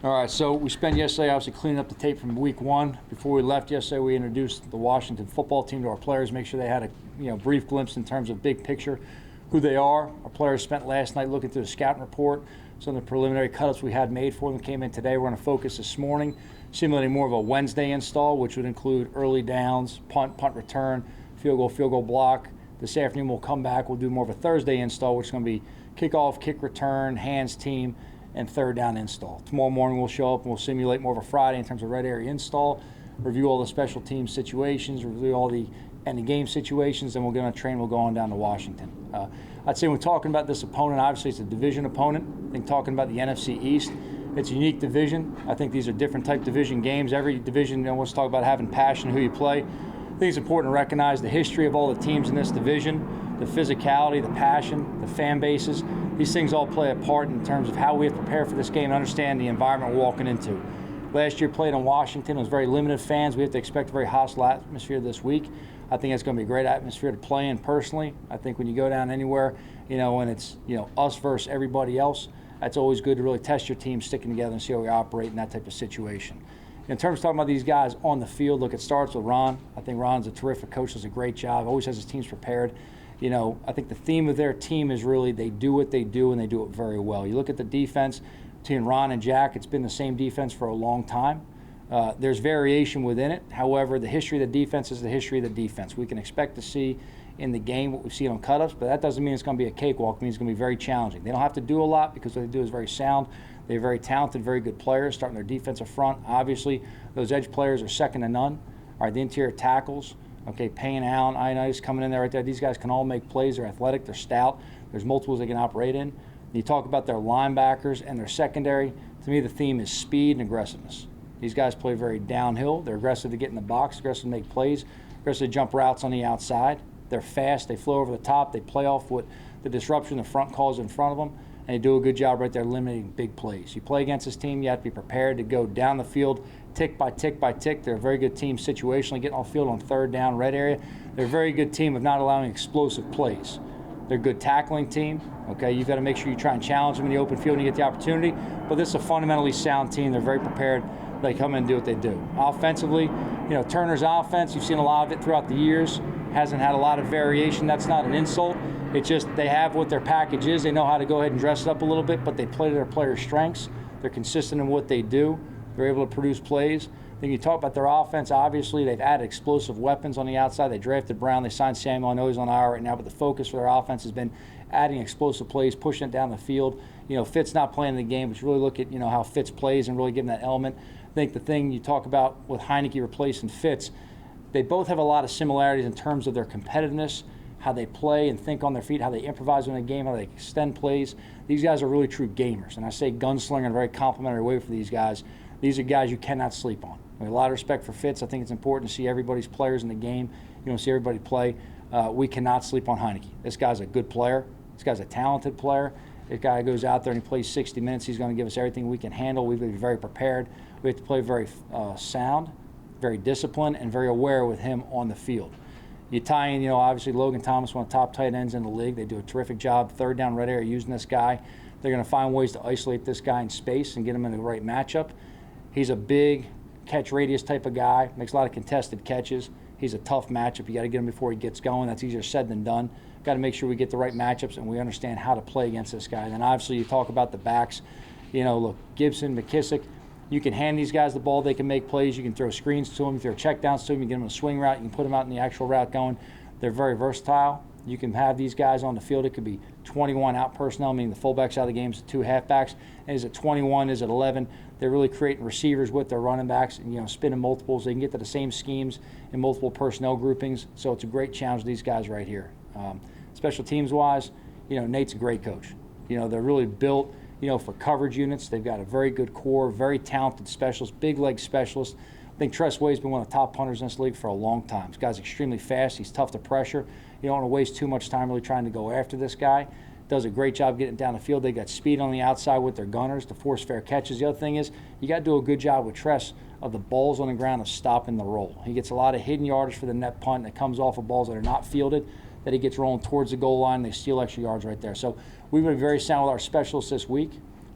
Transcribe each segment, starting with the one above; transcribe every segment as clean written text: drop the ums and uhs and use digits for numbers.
All right, so we spent yesterday obviously cleaning up the tape from week one. Before we left yesterday, we introduced the Washington football team to our players, make sure they had a brief glimpse in terms of big picture, who they are. Our players spent last night looking through the scouting report. Some of the preliminary cut-ups we had made for them came in today. We're going to focus this morning, simulating more of a Wednesday install, which would include early downs, punt return, field goal block. This afternoon we'll come back. We'll do more of a Thursday install, which is going to be kickoff, kick return, hands team, and third down install. Tomorrow morning we'll show up and we'll simulate more of a Friday in terms of red area install, review all the special team situations, review all the end of game situations, then we'll get on a train, we'll go on down to Washington. I'd say when talking about this opponent, obviously it's a division opponent. I think talking about the NFC East, it's a unique division. I think these are different type division games. Every division wants to talk about having passion, who you play. I think it's important to recognize the history of all the teams in this division, the physicality, the passion, the fan bases. These things all play a part in terms of how we have prepared for this game and understand the environment we're walking into. Last year played in Washington, it was very limited fans. We have to expect a very hostile atmosphere this week. I think it's going to be a great atmosphere to play in personally. I think when you go down anywhere, and it's us versus everybody else, that's always good to really test your team sticking together and see how we operate in that type of situation. In terms of talking about these guys on the field, look, it starts with Ron. I think Ron's a terrific coach, does a great job, always has his teams prepared. I think the theme of their team is really they do what they do and they do it very well. You look at the defense between Ron and Jack, it's been the same defense for a long time. There's variation within it. However, the history of the defense is the history of the defense. We can expect to see in the game what we've seen on cut-ups, but that doesn't mean it's going to be a cakewalk. It means it's going to be very challenging. They don't have to do a lot because what they do is very sound. They're very talented, very good players, starting their defensive front. Obviously, those edge players are second to none. All right, the interior tackles, okay, Payne, Allen, Ioannidis coming in there right there. These guys can all make plays. They're athletic. They're stout. There's multiples they can operate in. You talk about their linebackers and their secondary. To me, the theme is speed and aggressiveness. These guys play very downhill. They're aggressive to get in the box, aggressive to make plays, aggressive to jump routes on the outside. They're fast. They flow over the top. They play off what the disruption the front calls in front of them, and they do a good job right there limiting big plays. You play against this team, you have to be prepared to go down the field tick by tick by tick. They're a very good team situationally, getting off field on third down, red area. They're a very good team of not allowing explosive plays. They're a good tackling team. Okay, you've got to make sure you try and challenge them in the open field when you get the opportunity. But this is a fundamentally sound team. They're very prepared. They come in and do what they do. Offensively, Turner's offense, you've seen a lot of it throughout the years. Hasn't had a lot of variation. That's not an insult. It's just they have what their package is. They know how to go ahead and dress it up a little bit, but they play to their players' strengths. They're consistent in what they do. They're able to produce plays. Then you talk about their offense. Obviously, they've added explosive weapons on the outside. They drafted Brown. They signed Samuel. I know he's on IR right now, but the focus for their offense has been adding explosive plays, pushing it down the field. Fitz not playing the game, but you really look at how Fitz plays and really giving that element. I think the thing you talk about with Heinicke replacing Fitz, they both have a lot of similarities in terms of their competitiveness, how they play and think on their feet, how they improvise in the game, how they extend plays. These guys are really true gamers, and I say gunslinger in a very complimentary way for these guys. These are guys you cannot sleep on. I have a lot of respect for Fitz. I think it's important to see everybody's players in the game. See everybody play. We cannot sleep on Heinicke. This guy's a good player. This guy's a talented player. This guy goes out there and he plays 60 minutes. He's going to give us everything we can handle. We've got to be very prepared. We have to play very sound, very disciplined, and very aware with him on the field. You tie in, obviously Logan Thomas, one of the top tight ends in the league. They do a terrific job, third down, red area, using this guy. They're going to find ways to isolate this guy in space and get him in the right matchup. He's a big catch radius type of guy, makes a lot of contested catches. He's a tough matchup. You got to get him before he gets going. That's easier said than done. Got to make sure we get the right matchups and we understand how to play against this guy. And then obviously you talk about the backs. Look, Gibson, McKissick, you can hand these guys the ball. They can make plays. You can throw screens to them. You throw checkdowns to them. You get them a swing route. You can put them out in the actual route going. They're very versatile. You can have these guys on the field. It could be 21 out personnel, meaning the fullbacks out of the game, so 2 halfbacks. And is it 21? Is it 11? They're really creating receivers with their running backs and, spinning multiples. They can get to the same schemes in multiple personnel groupings. So it's a great challenge to these guys right here. Special teams-wise, Nate's a great coach. They're really built, for coverage units. They've got a very good core, very talented specialists, big leg specialists. I think Tress Way's been one of the top punters in this league for a long time. This guy's extremely fast. He's tough to pressure. You don't want to waste too much time really trying to go after this guy. Does a great job getting down the field. They got speed on the outside with their gunners to force fair catches. The other thing is you got to do a good job with Tress of the balls on the ground of stopping the roll. He gets a lot of hidden yardage for the net punt that comes off of balls that are not fielded, that he gets rolling towards the goal line. They steal extra yards right there. So we've been very sound with our specialists this week.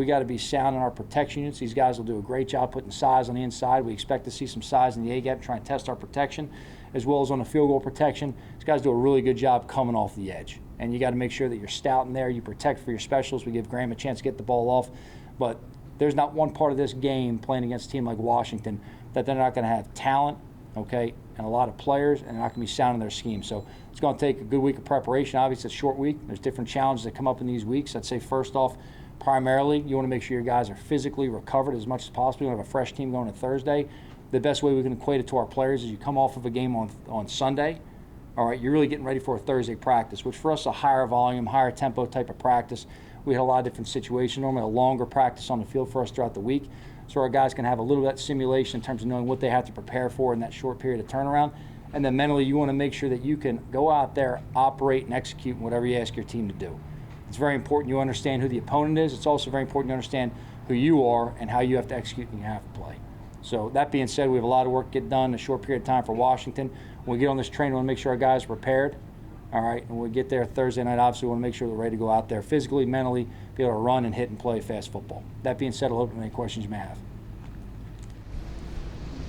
We got to be sound in our protection units. These guys will do a great job putting size on the inside. We expect to see some size in the A-gap, trying to test our protection, as well as on the field goal protection. These guys do a really good job coming off the edge. And you got to make sure that you're stout in there. You protect for your specials. We give Graham a chance to get the ball off. But there's not one part of this game playing against a team like Washington that they're not going to have talent, okay, and a lot of players, and they're not going to be sound in their scheme. So it's going to take a good week of preparation. Obviously, it's a short week. There's different challenges that come up in these weeks. I'd say first off, primarily, you want to make sure your guys are physically recovered as much as possible. You want to have a fresh team going to Thursday. The best way we can equate it to our players is you come off of a game on Sunday. All right, you're really getting ready for a Thursday practice, which for us is a higher volume, higher tempo type of practice. We had a lot of different situations, normally a longer practice on the field for us throughout the week. So our guys can have a little bit of simulation in terms of knowing what they have to prepare for in that short period of turnaround. And then mentally, you want to make sure that you can go out there, operate, and execute whatever you ask your team to do. It's very important you understand who the opponent is. It's also very important you understand who you are and how you have to execute and you have to play. So that being said, we have a lot of work to get done in a short period of time for Washington. When we get on this train, we want to make sure our guys are prepared. All right, and when we get there Thursday night, obviously we want to make sure they're ready to go out there physically, mentally, be able to run and hit and play fast football. That being said, I'll open any questions you may have.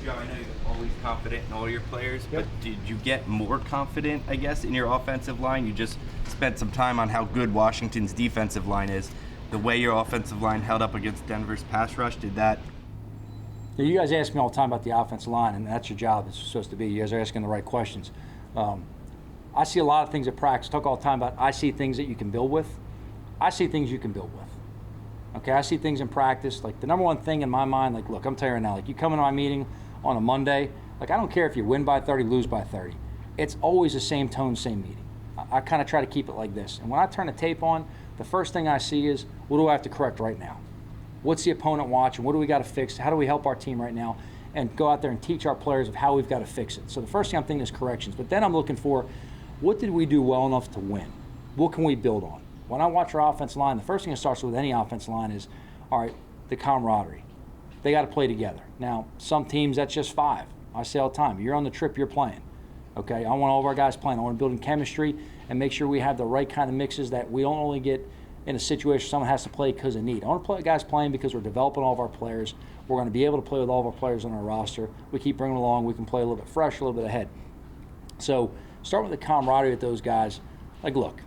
Joe, I know you're always confident in all your players, Yep. but did you get more confident, I guess, in your offensive line? You just spent some time on how good Washington's defensive line is. The way your offensive line held up against Denver's pass rush, did that? Yeah, you guys ask me all the time about the offensive line, and that's your job. It's supposed to be. You guys are asking the right questions. I see a lot of things at practice. Talk all the time about I see things that you can build with. I see things you can build with. Okay, I see things in practice. Like the number one thing in my mind, like, look, I'm telling you right now, like you come into my meeting on a Monday, like I don't care if you win by 30, lose by 30. It's always the same tone, same meeting. I kind of try to keep it like this. And when I turn the tape on, the first thing I see is, what do I have to correct right now? What's the opponent watching? What do we got to fix? How do we help our team right now? And go out there and teach our players of how we've got to fix it. So the first thing I'm thinking is corrections. But then I'm looking for, what did we do well enough to win? What can we build on? When I watch our offensive line, the first thing that starts with any offensive line is, all right, the camaraderie. They got to play together. Now, some teams, that's just 5. I say all the time, you're on the trip, you're playing. Okay, I want all of our guys playing. I want to build in chemistry and make sure we have the right kind of mixes that we don't only get in a situation where someone has to play because of need. I want to play guys playing because we're developing all of our players. We're going to be able to play with all of our players on our roster. We keep bringing them along. We can play a little bit fresh, a little bit ahead. So start with the camaraderie with those guys. Like, look,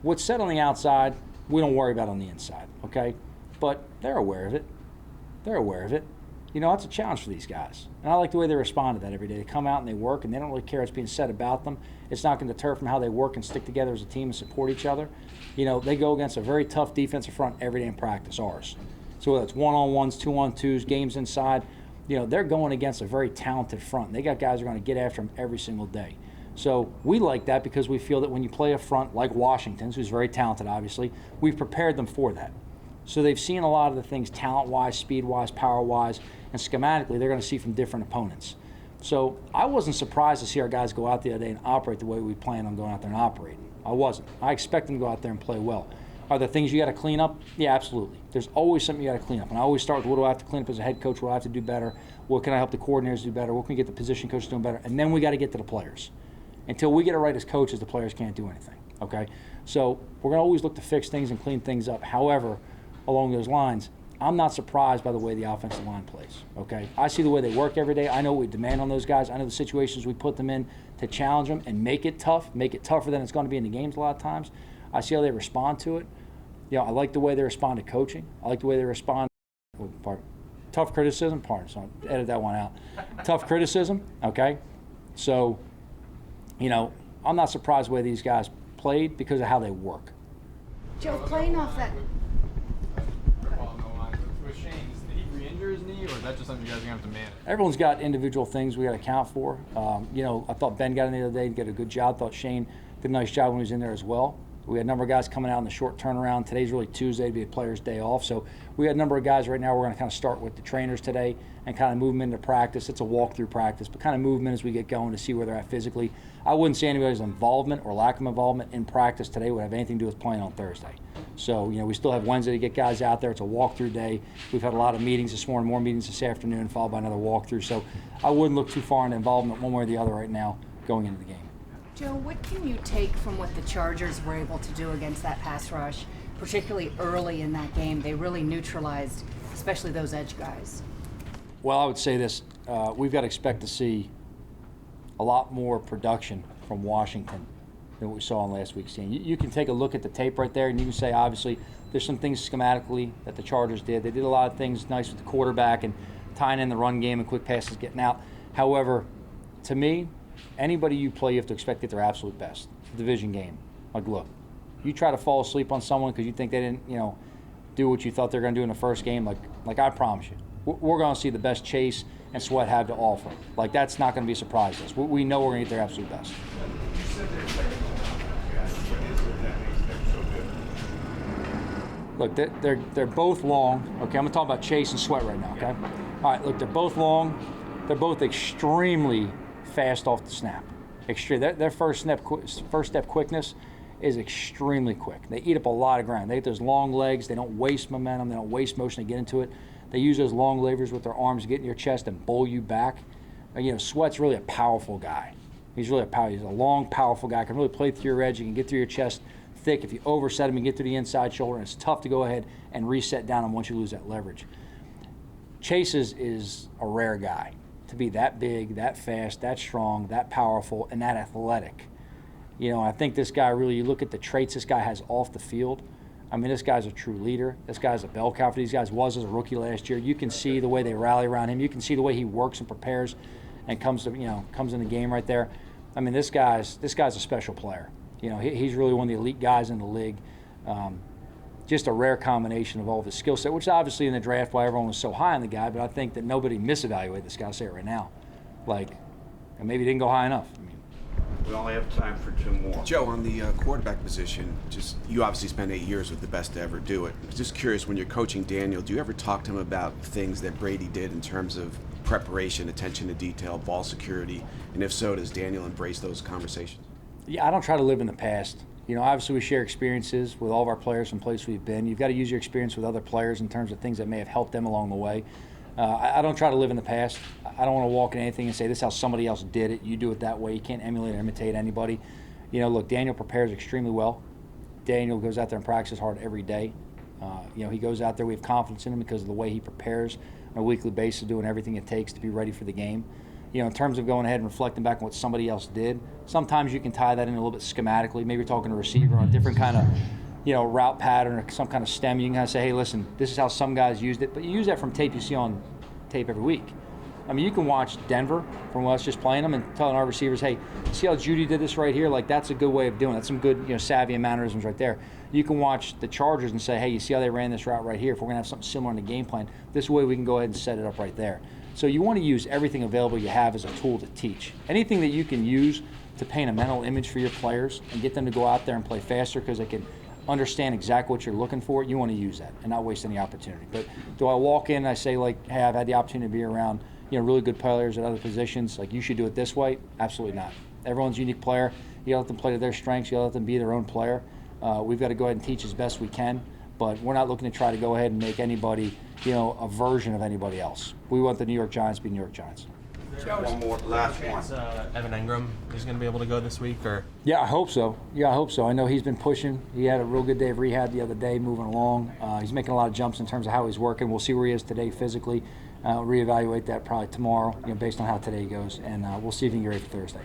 what's said on the outside, we don't worry about on the inside, okay? But they're aware of it. They're aware of it. You know, it's a challenge for these guys. And I like the way they respond to that every day. They come out and they work, and they don't really care what's being said about them. It's not going to deter from how they work and stick together as a team and support each other. You know, they go against a very tough defensive front every day in practice, ours. So whether it's one-on-ones, two-on-twos, games inside, you know, they're going against a very talented front. They got guys who are going to get after them every single day. So we like that because we feel that when you play a front like Washington's, who's very talented, obviously, we've prepared them for that. So they've seen a lot of the things talent-wise, speed-wise, power-wise, and schematically they're going to see from different opponents. So I wasn't surprised to see our guys go out the other day and operate the way we plan on going out there and operating. I wasn't. I expect them to go out there and play well. Are there things you got to clean up? Yeah, absolutely. There's always something you got to clean up. And I always start with, what do I have to clean up as a head coach? What do I have to do better? What can I help the coordinators do better? What can we get the position coaches doing better? And then we got to get to the players. Until we get it right as coaches, the players can't do anything, okay? So we're going to always look to fix things and clean things up. However, along those lines, I'm not surprised by the way the offensive line plays, okay? I see the way they work every day. I know what we demand on those guys. I know the situations we put them in to challenge them and make it tough, make it tougher than it's going to be in the games a lot of times. I see how they respond to it. You know, I like the way they respond to coaching. I like the way they respond tough criticism. Pardon, so I'll edit that one out. Tough criticism, okay? So, you know, I'm not surprised the way these guys played because of how they work. Joe, playing off that. With Shane, did he re-injure his knee, or is that just something you guys are going to have to manage? Everyone's got individual things we got to account for. You know, I thought Ben got in the other day and did a good job. I thought Shane did a nice job when he was in there as well. We had a number of guys coming out in the short turnaround. Today's really Tuesday to be a player's day off. So we had a number of guys right now. We're going to kind of start with the trainers today and kind of move them into practice. It's a walkthrough practice, but kind of move them in as we get going to see where they're at physically. I wouldn't say anybody's involvement or lack of involvement in practice today would have anything to do with playing on Thursday. So, you know, we still have Wednesday to get guys out there. It's a walkthrough day. We've had a lot of meetings this morning, more meetings this afternoon, followed by another walkthrough. So I wouldn't look too far into involvement one way or the other right now going into the game. Joe, what can you take from what the Chargers were able to do against that pass rush particularly early in that game, they really neutralized, especially those edge guys. Well, I would say this. We've got to expect to see a lot more production from Washington than what we saw in last week's game. You can take a look at the tape right there, and you can say, obviously, there's some things schematically that the Chargers did. They did a lot of things nice with the quarterback and tying in the run game and quick passes getting out. However, to me, anybody you play, you have to expect to get their absolute best. It's a division game. Like, look, you try to fall asleep on someone because you think they didn't, do what you thought they were going to do in the first game. Like I promise you, we're going to see the best Chase and Sweat have to offer. Like, that's not going to be a surprise to us. We know we're going to get their absolute best. Look, they're both long. Okay, I'm going to talk about Chase and Sweat right now, okay? All right, look, they're both long. They're both extremely fast off the snap. Their first step quickness is extremely quick. They eat up a lot of ground. They get those long legs. They don't waste momentum. They don't waste motion to get into it. They use those long levers with their arms to get in your chest and bowl you back. Sweat's really a powerful guy. He's a long, powerful guy. Can really play through your edge. He can get through your chest thick. If you overset him, you get to the inside shoulder, and it's tough to go ahead and reset down him once you lose that leverage. Chase is a rare guy to be that big, that fast, that strong, that powerful, and that athletic. I think this guy really, you look at the traits this guy has off the field. I mean, this guy's a true leader. This guy's a bell cow for these guys. Was as a rookie last year. You can see the way they rally around him. You can see the way he works and prepares and comes in the game right there. I mean, this guy's a special player. He's really one of the elite guys in the league. Just a rare combination of all of his skill set, which obviously in the draft why everyone was so high on the guy, but I think that nobody misevaluated this guy. I'll say it right now. And maybe he didn't go high enough. We only have time for two more. Joe, on the quarterback position, you obviously spent 8 years with the best to ever do it. Just curious, when you're coaching Daniel, do you ever talk to him about things that Brady did in terms of preparation, attention to detail, ball security? And if so, does Daniel embrace those conversations? Yeah, I don't try to live in the past. Obviously we share experiences with all of our players from places we've been. You've got to use your experience with other players in terms of things that may have helped them along the way. I don't try to live in the past. I don't want to walk in anything and say this is how somebody else did it. You do it that way. You can't emulate or imitate anybody. Look, Daniel prepares extremely well. Daniel goes out there and practices hard every day. He goes out there. We have confidence in him because of the way he prepares on a weekly basis, doing everything it takes to be ready for the game. In terms of going ahead and reflecting back on what somebody else did, sometimes you can tie that in a little bit schematically. Maybe you're talking to a receiver on a different kind of route pattern or some kind of stem. You can kind of say, hey, listen, this is how some guys used it. But you use that from tape you see on tape every week. I mean, you can watch Denver from us just playing them and telling our receivers, hey, see how Judy did this right here? Like, that's a good way of doing it. That's some good, savvy and mannerisms right there. You can watch the Chargers and say, hey, you see how they ran this route right here? If we're going to have something similar in the game plan, this way we can go ahead and set it up right there. So you want to use everything available you have as a tool to teach. Anything that you can use to paint a mental image for your players and get them to go out there and play faster because they can understand exactly what you're looking for, you want to use that and not waste any opportunity. But do I walk in and I say, hey, I've had the opportunity to be around really good players at other positions, you should do it this way? Absolutely not. Everyone's a unique player. You let them play to their strengths. You let them be their own player. We've got to go ahead and teach as best we can, but we're not looking to try to go ahead and make anybody, a version of anybody else. We want the New York Giants to be New York Giants. One more, last one. Is Evan Engram is going to be able to go this week, or? Yeah, I hope so. I know he's been pushing. He had a real good day of rehab the other day, moving along. He's making a lot of jumps in terms of how he's working. We'll see where he is today physically. Reevaluate that probably tomorrow, based on how today goes, and we'll see if he can get ready for Thursday.